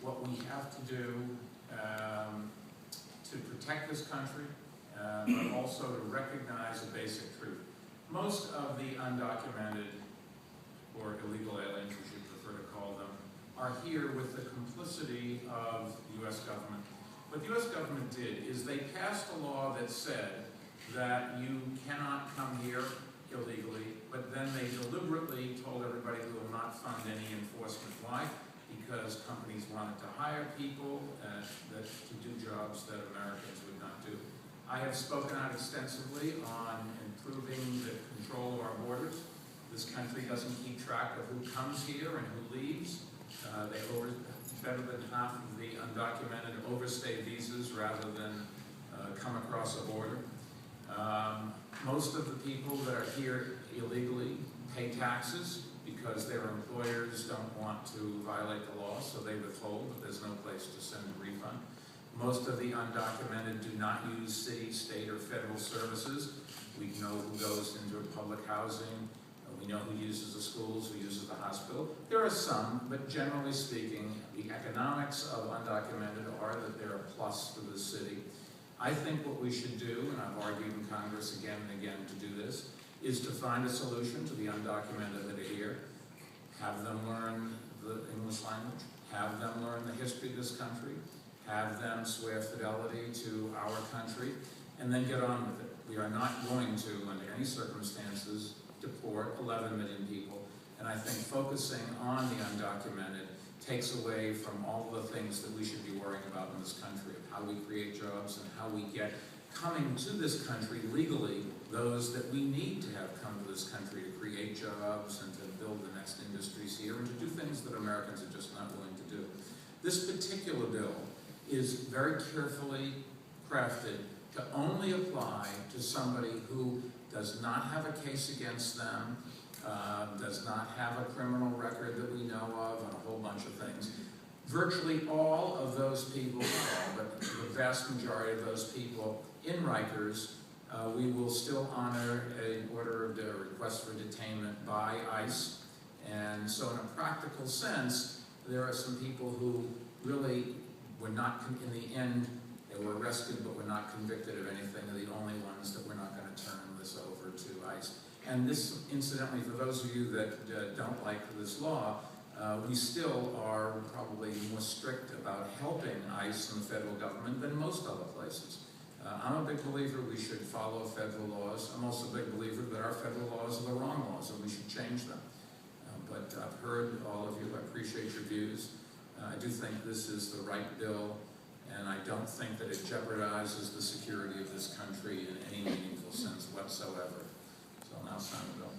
what we have to do to protect this country, but also to recognize a basic truth. Most of the undocumented, or illegal aliens, as you prefer to call them, are here with the complicity of the U.S. government. What the U.S. government did is they passed a law that said that you cannot come here illegally, but then they deliberately told everybody we will not fund any enforcement. Why? Because companies wanted to hire people to do jobs that Americans would not do. I have spoken out extensively on improving the control of our borders. This country doesn't keep track of who comes here and who leaves. Better than half of the undocumented overstay visas rather than come across a border. Most of the people that are here illegally pay taxes because their employers don't want to violate the law, so they withhold, but there's no place to send a refund. Most of the undocumented do not use city, state, or federal services. We know who goes into public housing. We know who uses the schools, who uses the hospital. There are some, but generally speaking, the economics of undocumented are that they're a plus for the city. I think what we should do, and I've argued in Congress again and again to do this, is to find a solution to the undocumented that are here, have them learn the English language, have them learn the history of this country, have them swear fidelity to our country, and then get on with it. We are not going to, under any circumstances, deport 11 million people, and I think focusing on the undocumented takes away from all the things that we should be worrying about in this country, of how we create jobs and how we get coming to this country legally those that we need to have come to this country to create jobs and to build the next industries here and to do things that Americans are just not willing to do. This particular bill is very carefully crafted to only apply to somebody who does not have a case against them, does not have a criminal record that we know of, and a whole bunch of things. Virtually all of those people, but the vast majority of those people in Rikers, we will still honor an order of request for detainment by ICE. And so in a practical sense, there are some people who really were not, in the end, they were arrested but were not convicted of anything. They're the only ones that we're not going to turn this over to ICE. And this, incidentally, for those of you that don't like this law, we still are probably more strict about helping ICE and the federal government than most other places. I'm a big believer we should follow federal laws. I'm also a big believer that our federal laws are the wrong laws and we should change them. But I've heard all of you. I appreciate your views. I do think this is the right bill, and I don't think that it jeopardizes the security of this country in any meaningful sense whatsoever. So I'll now sign the bill.